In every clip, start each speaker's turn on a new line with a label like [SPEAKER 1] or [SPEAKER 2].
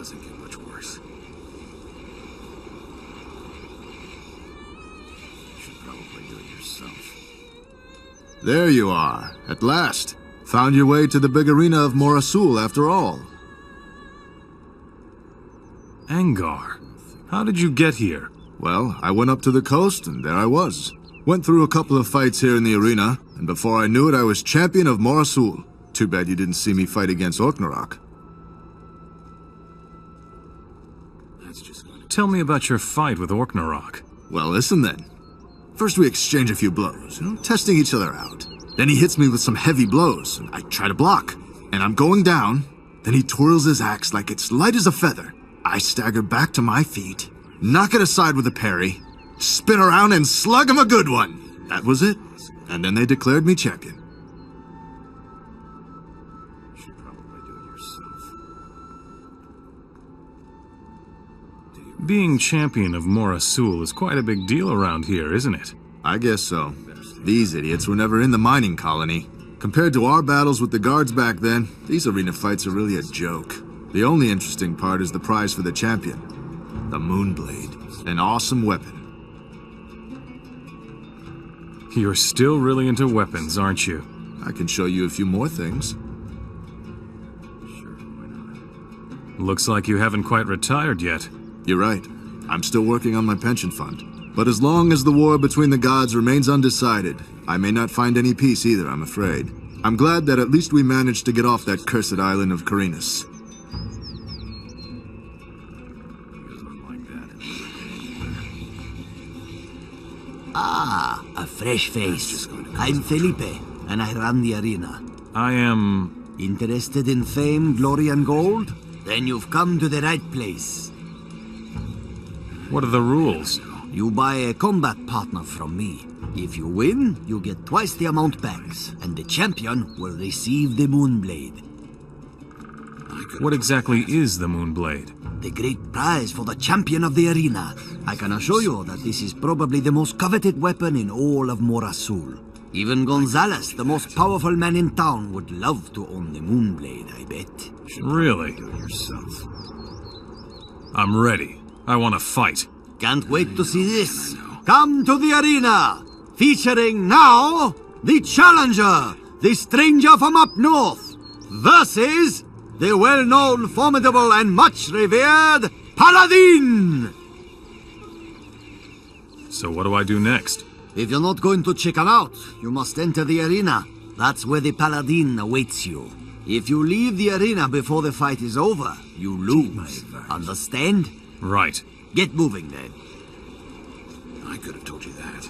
[SPEAKER 1] doesn't get much worse. You should probably do it yourself.
[SPEAKER 2] There you are, at last. Found your way to the big arena of Morasul after all.
[SPEAKER 3] Angar, how did you get here?
[SPEAKER 2] Well, I went up to the coast, and there I was. Went through a couple of fights here in the arena, and before I knew it, I was champion of Morasul. Too bad you didn't see me fight against Orknarok.
[SPEAKER 3] Tell me about your fight with Orknarok.
[SPEAKER 2] Well, listen then. First we exchange a few blows, testing each other out. Then he hits me with some heavy blows, and I try to block. And I'm going down. Then he twirls his axe like it's light as a feather. I stagger back to my feet, knock it aside with a parry, spin around and slug him a good one. That was it. And then they declared me champion.
[SPEAKER 1] You should probably do it yourself.
[SPEAKER 3] Being champion of Morasul is quite a big deal around here, isn't it?
[SPEAKER 2] I guess so. These idiots were never in the mining colony. Compared to our battles with the guards back then, these arena fights are really a joke. The only interesting part is the prize for the champion. The Moonblade. An awesome weapon.
[SPEAKER 3] You're still really into weapons, aren't you?
[SPEAKER 2] I can show you a few more things.
[SPEAKER 1] Sure, why not?
[SPEAKER 3] Looks like you haven't quite retired yet.
[SPEAKER 2] You're right. I'm still working on my pension fund. But as long as the war between the gods remains undecided, I may not find any peace either, I'm afraid. I'm glad that at least we managed to get off that cursed island of Carinus.
[SPEAKER 4] Ah, a fresh face. I'm Felipe, and I run the arena.
[SPEAKER 3] I am...
[SPEAKER 4] Interested in fame, glory, and gold? Then you've come to the right place.
[SPEAKER 3] What are the rules?
[SPEAKER 4] You buy a combat partner from me. If you win, you get twice the amount back, and the champion will receive the Moonblade.
[SPEAKER 3] What exactly is the Moonblade?
[SPEAKER 4] The great prize for the champion of the arena. I can assure you that this is probably the most coveted weapon in all of Morasul. Even Gonzalez, the most powerful man in town, would love to own the Moonblade, I bet.
[SPEAKER 3] Really?
[SPEAKER 1] Do it yourself.
[SPEAKER 3] I'm ready. I want to fight.
[SPEAKER 4] Can't wait to see this. Come to the arena! Featuring now, the challenger, the stranger from up north, versus the well-known, formidable, and much-revered Paladin!
[SPEAKER 3] So what do I do next?
[SPEAKER 4] If you're not going to chicken out, you must enter the arena. That's where the Paladin awaits you. If you leave the arena before the fight is over, you lose. Understand?
[SPEAKER 3] Right.
[SPEAKER 4] Get moving, then.
[SPEAKER 1] I could have told you that.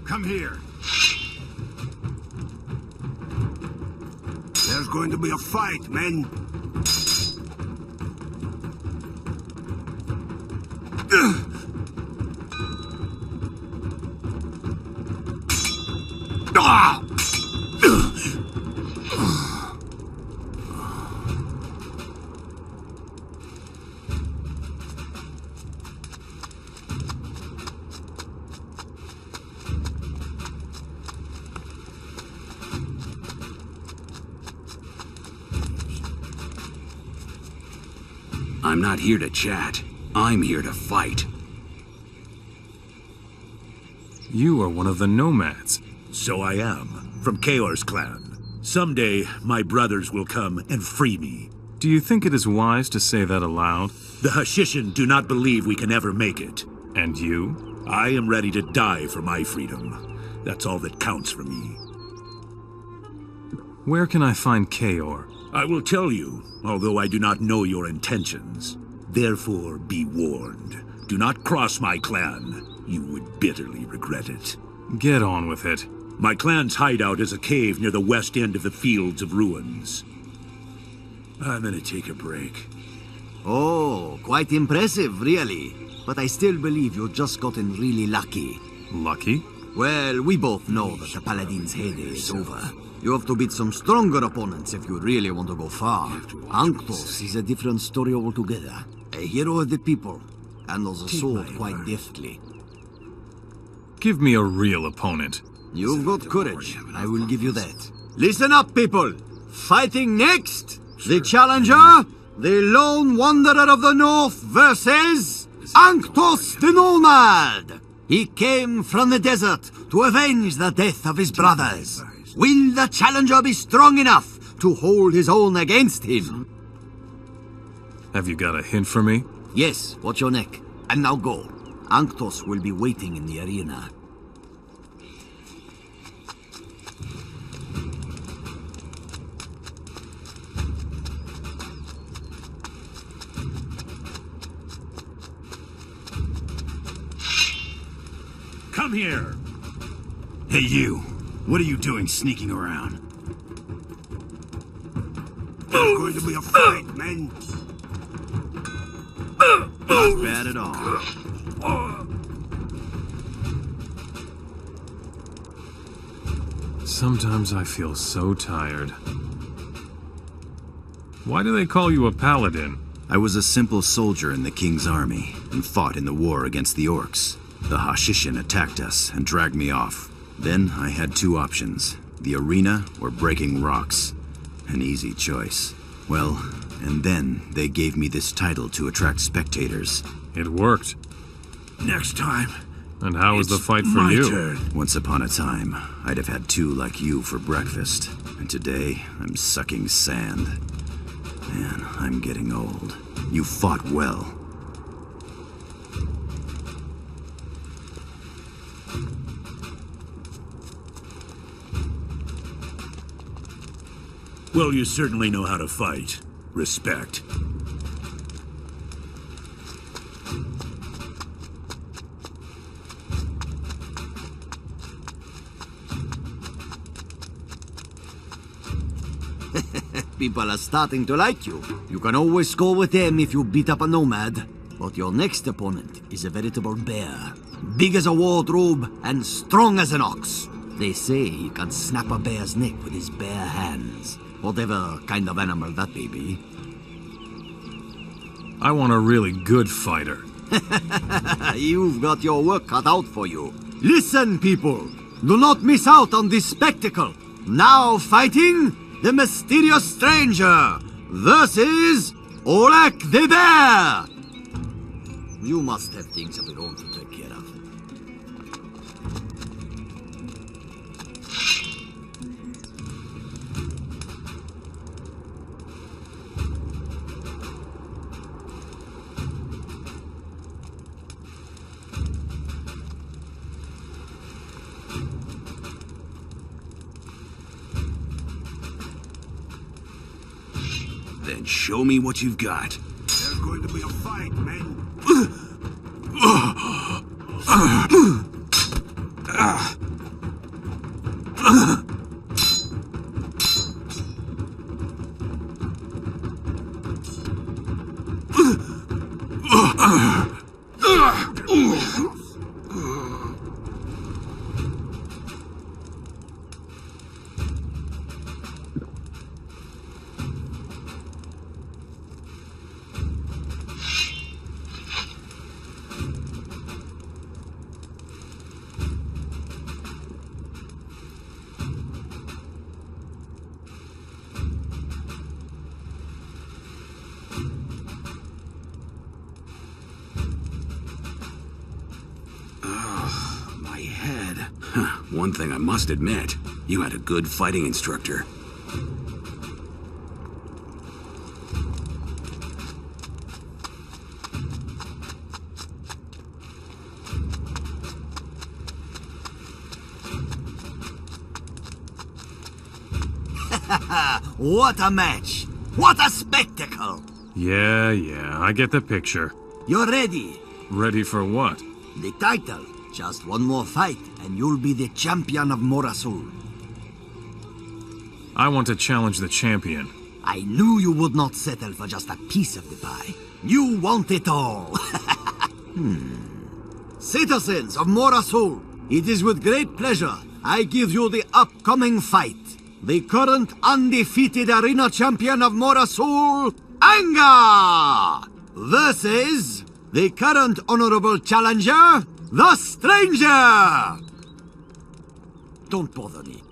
[SPEAKER 1] Come here. There's going to be a fight, men. I'm not here to chat. I'm here to fight.
[SPEAKER 3] You are one of the nomads.
[SPEAKER 5] So I am, from Kaor's clan. Someday, my brothers will come and free me.
[SPEAKER 3] Do you think it is wise to say that aloud?
[SPEAKER 5] The Hashishin do not believe we can ever make it.
[SPEAKER 3] And you?
[SPEAKER 5] I am ready to die for my freedom. That's all that counts for me.
[SPEAKER 3] Where can I find Kaor?
[SPEAKER 5] I will tell you, although I do not know your intentions. Therefore, be warned. Do not cross my clan. You would bitterly regret it.
[SPEAKER 3] Get on with it.
[SPEAKER 5] My clan's hideout is a cave near the west end of the Fields of Ruins. I'm gonna take a break.
[SPEAKER 4] Oh, quite impressive, really. But I still believe you've just gotten really lucky.
[SPEAKER 3] Lucky?
[SPEAKER 4] Well, we both know that the Paladin's heyday is over. You have to beat some stronger opponents if you really want to go far. Anctos is a different story altogether. A hero of the people. Handles a sword quite deftly.
[SPEAKER 3] Give me a real opponent.
[SPEAKER 4] You've got courage, I will give you that. Listen up, people! Fighting next, the challenger, the lone wanderer of the north versus Anctos the Nomad! He came from the desert to avenge the death of his brothers. Will the challenger be strong enough to hold his own against him?
[SPEAKER 3] Have you got a hint for me?
[SPEAKER 4] Yes, watch your neck. And now go. Anctos will be waiting in the arena.
[SPEAKER 5] Come here!
[SPEAKER 1] Hey, you. What are you doing sneaking around?
[SPEAKER 5] There's going to be a fight, men!
[SPEAKER 1] Not bad at all.
[SPEAKER 3] Sometimes I feel so tired. Why do they call you a paladin?
[SPEAKER 1] I was a simple soldier in the king's army and fought in the war against the orcs. The Hashishin attacked us and dragged me off. Then I had two options, the arena or breaking rocks. An easy choice. Well, and then they gave me this title to attract spectators.
[SPEAKER 3] It worked.
[SPEAKER 5] Next time.
[SPEAKER 3] And how was the fight for
[SPEAKER 5] my
[SPEAKER 3] you?
[SPEAKER 5] turn.
[SPEAKER 1] Once upon a time, I'd have had two like you for breakfast. And today, I'm sucking sand. Man, I'm getting old. You fought well.
[SPEAKER 5] Well, you certainly know how to fight. Respect.
[SPEAKER 4] People are starting to like you. You can always score with them if you beat up a nomad. But your next opponent is a veritable bear. Big as a wardrobe and strong as an ox. They say he can snap a bear's neck with his bare hands. Whatever kind of animal that may be.
[SPEAKER 3] I want a really good fighter.
[SPEAKER 4] You've got your work cut out for you. Listen, people. Do not miss out on this spectacle. Now fighting the mysterious stranger versus Olek the Bear. You must have things of your own to take care of.
[SPEAKER 1] Then show me what you've got.
[SPEAKER 5] There's going to be a fight, men.
[SPEAKER 1] My head. One thing I must admit, you had a good fighting instructor.
[SPEAKER 4] What a match! What a spectacle!
[SPEAKER 3] Yeah, I get the picture.
[SPEAKER 4] You're ready.
[SPEAKER 3] Ready for what?
[SPEAKER 4] The title. Just one more fight, and you'll be the champion of Morasul.
[SPEAKER 3] I want to challenge the champion.
[SPEAKER 4] I knew you would not settle for just a piece of the pie. You want it all. Citizens of Morasul, it is with great pleasure I give you the upcoming fight. The current undefeated arena champion of Morasul, Anga, versus the current honorable challenger, the Stranger. Don't bother me.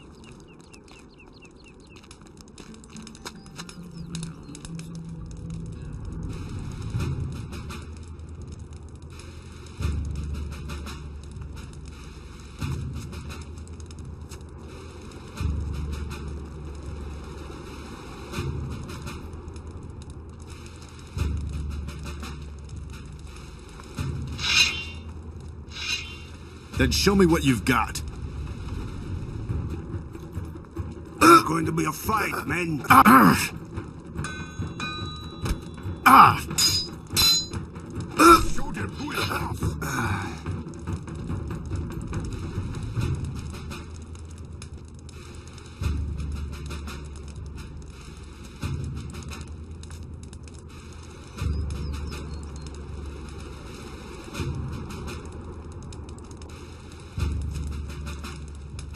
[SPEAKER 2] Then show me what you've got.
[SPEAKER 6] There's going to be a fight, men. Shoot him, who is off?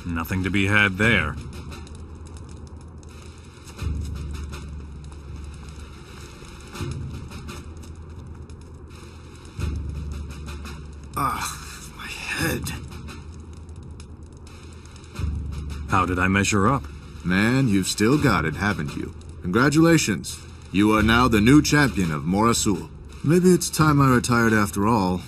[SPEAKER 3] Nothing to be had there.
[SPEAKER 2] My head.
[SPEAKER 3] How did I measure up?
[SPEAKER 2] Man, you've still got it, haven't you? Congratulations. You are now the new champion of Morasul. Maybe it's time I retired after all.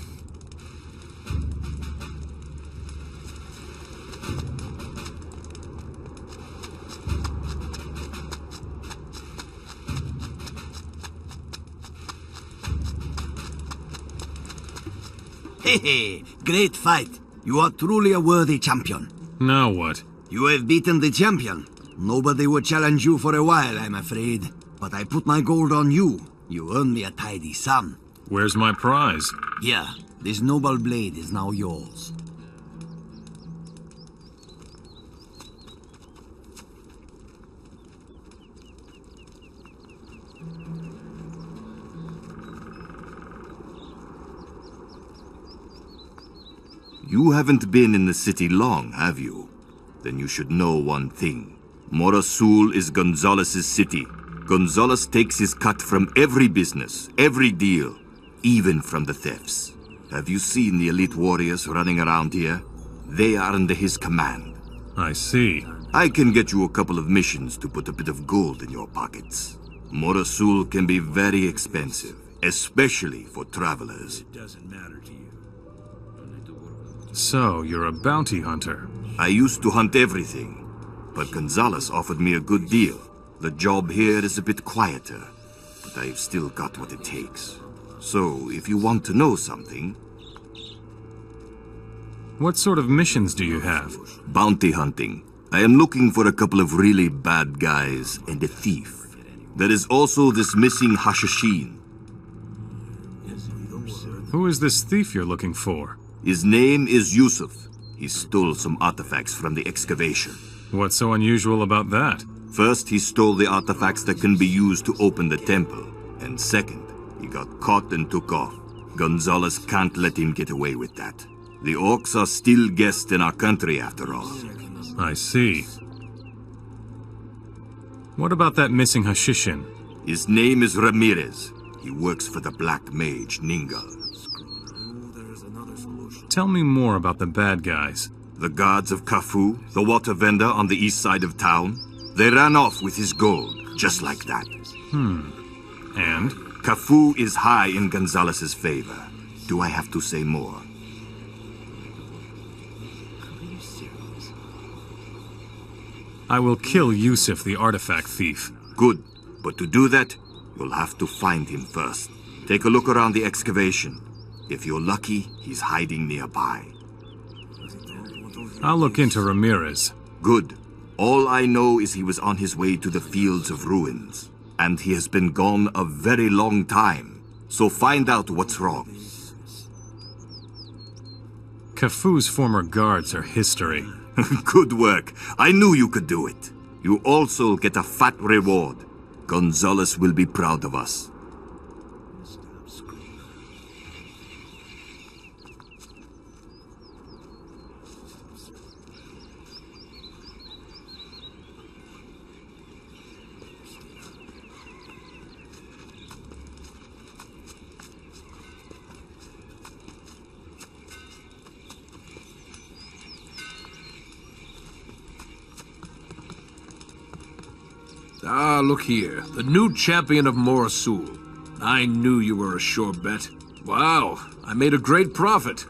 [SPEAKER 4] Hehe, great fight. You are truly a worthy champion.
[SPEAKER 3] Now what?
[SPEAKER 4] You have beaten the champion. Nobody would challenge you for a while, I'm afraid. But I put my gold on you. You earned me a tidy sum.
[SPEAKER 3] Where's my prize?
[SPEAKER 4] Here, this noble blade is now yours.
[SPEAKER 7] You haven't been in the city long, have you? Then you should know one thing. Morasul is Gonzalez's city. Gonzalez takes his cut from every business, every deal, even from the thefts. Have you seen the elite warriors running around here? They are under his command.
[SPEAKER 3] I see.
[SPEAKER 7] I can get you a couple of missions to put a bit of gold in your pockets. Morasul can be very expensive, especially for travelers.
[SPEAKER 5] It doesn't matter to you.
[SPEAKER 3] So, you're a bounty hunter.
[SPEAKER 7] I used to hunt everything, but Gonzalez offered me a good deal. The job here is a bit quieter, but I've still got what it takes. So, if you want to know something...
[SPEAKER 3] What sort of missions do you have?
[SPEAKER 7] Bounty hunting. I am looking for a couple of really bad guys and a thief. There is also this missing Hashashin.
[SPEAKER 3] Who is this thief you're looking for?
[SPEAKER 7] His name is Yusuf. He stole some artifacts from the excavation.
[SPEAKER 3] What's so unusual about that?
[SPEAKER 7] First, he stole the artifacts that can be used to open the temple. And second, he got caught and took off. Gonzalez can't let him get away with that. The orcs are still guests in our country, after all.
[SPEAKER 3] I see. What about that missing Hashishin?
[SPEAKER 7] His name is Ramirez. He works for the Black Mage, Ningal.
[SPEAKER 3] Tell me more about the bad guys.
[SPEAKER 7] The guards of Kafou, the water vendor on the east side of town, they ran off with his gold, just like that.
[SPEAKER 3] And?
[SPEAKER 7] Kafou is high in Gonzalez's favor. Do I have to say more?
[SPEAKER 3] I will kill Yusuf, the artifact thief.
[SPEAKER 7] Good, but to do that, you'll have to find him first. Take a look around the excavation. If you're lucky, he's hiding nearby.
[SPEAKER 3] I'll look into Ramirez.
[SPEAKER 7] Good. All I know is he was on his way to the Fields of Ruins. And he has been gone a very long time. So find out what's wrong.
[SPEAKER 3] Kafou's former guards are history.
[SPEAKER 7] Good work. I knew you could do it. You also get a fat reward. Gonzalez will be proud of us.
[SPEAKER 8] Ah, look here. The new champion of Morasul. I knew you were a sure bet. Wow, I made a great profit.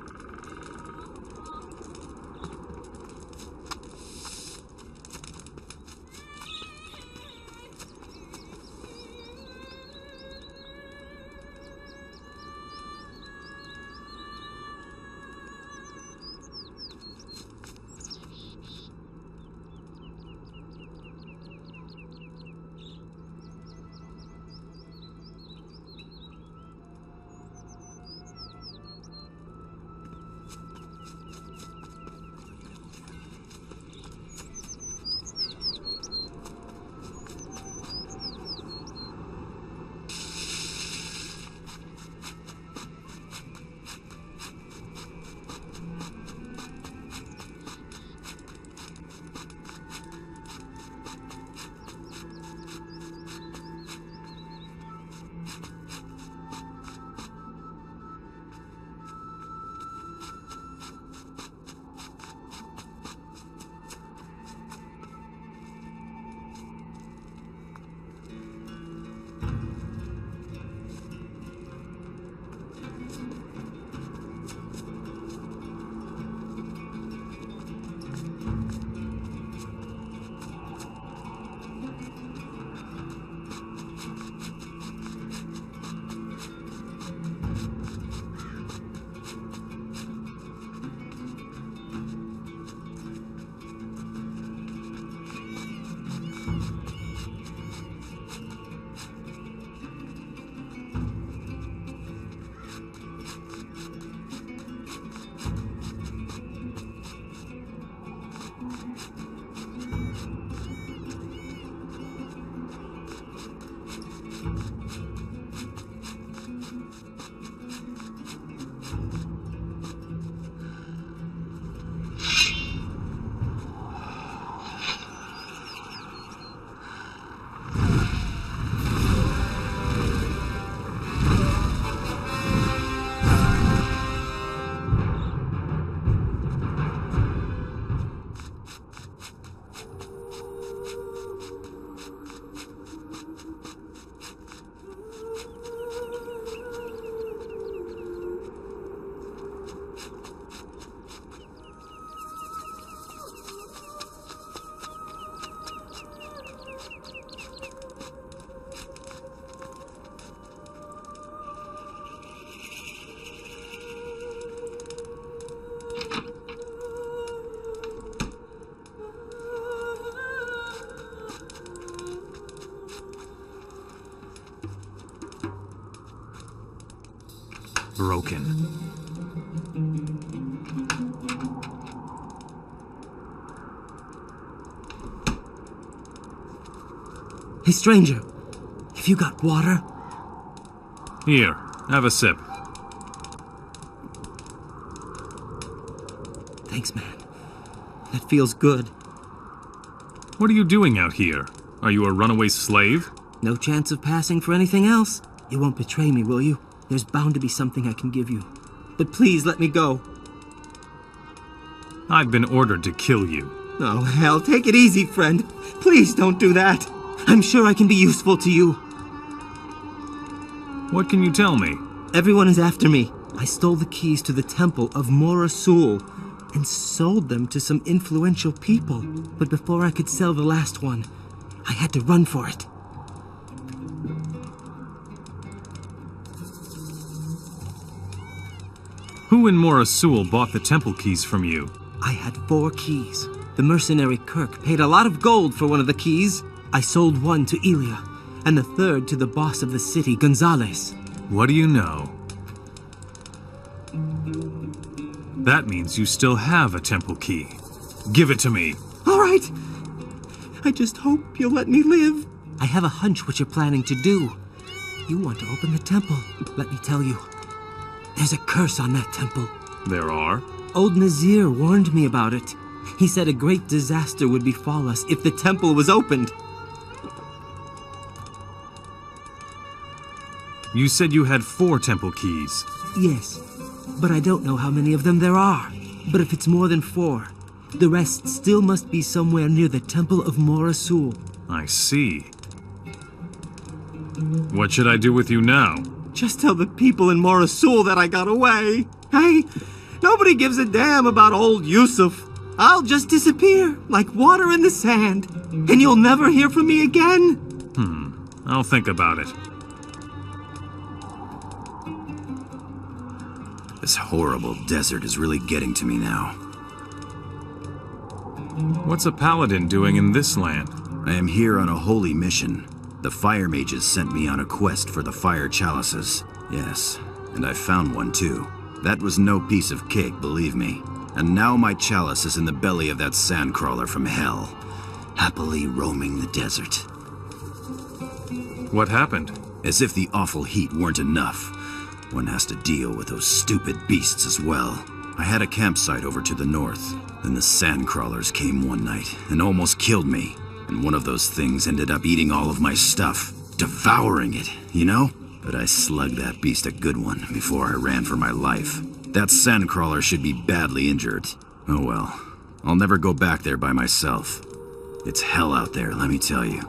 [SPEAKER 3] Broken.
[SPEAKER 9] Hey, stranger. Have you got water?
[SPEAKER 3] Here, have a sip.
[SPEAKER 9] Thanks, man. That feels good.
[SPEAKER 3] What are you doing out here? Are you a runaway slave?
[SPEAKER 9] No chance of passing for anything else? You won't betray me, will you? There's bound to be something I can give you. But please let me go.
[SPEAKER 3] I've been ordered to kill you.
[SPEAKER 9] Oh, hell, take it easy, friend. Please don't do that. I'm sure I can be useful to you.
[SPEAKER 3] What can you tell me?
[SPEAKER 9] Everyone is after me. I stole the keys to the temple of Morasul and sold them to some influential people. But before I could sell the last one, I had to run for it.
[SPEAKER 3] Who in Morasul bought the temple keys from you?
[SPEAKER 9] I had 4 keys. The mercenary Kirk paid a lot of gold for one of the keys. I sold one to Elia, and the third to the boss of the city, Gonzales.
[SPEAKER 3] What do you know? That means you still have a temple key. Give it to me.
[SPEAKER 9] All right. I just hope you'll let me live. I have a hunch what you're planning to do. You want to open the temple. Let me tell you. There's a curse on that temple.
[SPEAKER 3] There are?
[SPEAKER 9] Old Nazir warned me about it. He said a great disaster would befall us if the temple was opened.
[SPEAKER 3] You said you had 4 temple keys.
[SPEAKER 9] Yes, but I don't know how many of them there are. But if it's more than 4, the rest still must be somewhere near the temple of Morasul.
[SPEAKER 3] I see. What should I do with you now?
[SPEAKER 9] Just tell the people in Morasul that I got away. Hey, nobody gives a damn about old Yusuf. I'll just disappear like water in the sand, and you'll never hear from me again.
[SPEAKER 3] I'll think about it.
[SPEAKER 1] This horrible desert is really getting to me now.
[SPEAKER 3] What's a paladin doing in this land?
[SPEAKER 1] I am here on a holy mission. The fire mages sent me on a quest for the fire chalices. Yes, and I found one too. That was no piece of cake, believe me. And now my chalice is in the belly of that sandcrawler from hell, happily roaming the desert.
[SPEAKER 3] What happened?
[SPEAKER 1] As if the awful heat weren't enough, one has to deal with those stupid beasts as well. I had a campsite over to the north. Then the sandcrawlers came one night and almost killed me. And one of those things ended up eating all of my stuff, devouring it, you know? But I slugged that beast a good one before I ran for my life. That sandcrawler should be badly injured. Oh well, I'll never go back there by myself. It's hell out there, let me tell you.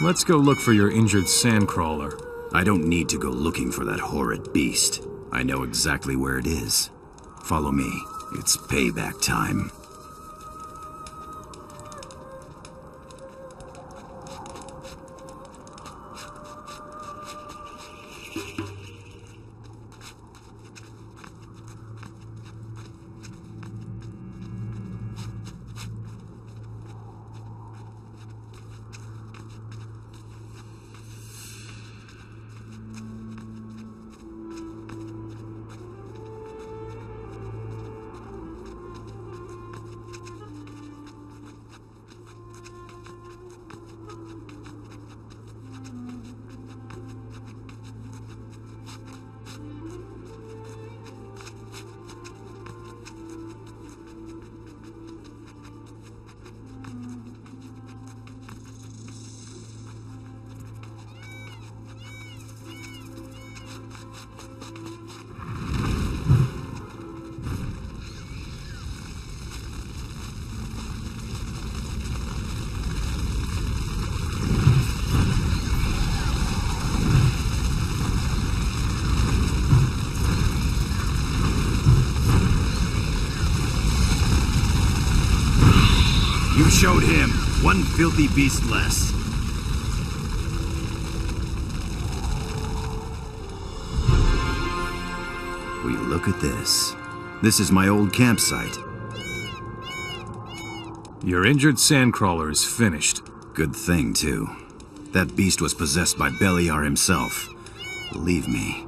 [SPEAKER 3] Let's go look for your injured sandcrawler.
[SPEAKER 1] I don't need to go looking for that horrid beast. I know exactly where it is. Follow me. It's payback time. You showed him. One filthy beast less. We look at this. This is my old campsite.
[SPEAKER 3] Your injured sandcrawler is finished.
[SPEAKER 1] Good thing, too. That beast was possessed by Beliar himself. Believe me,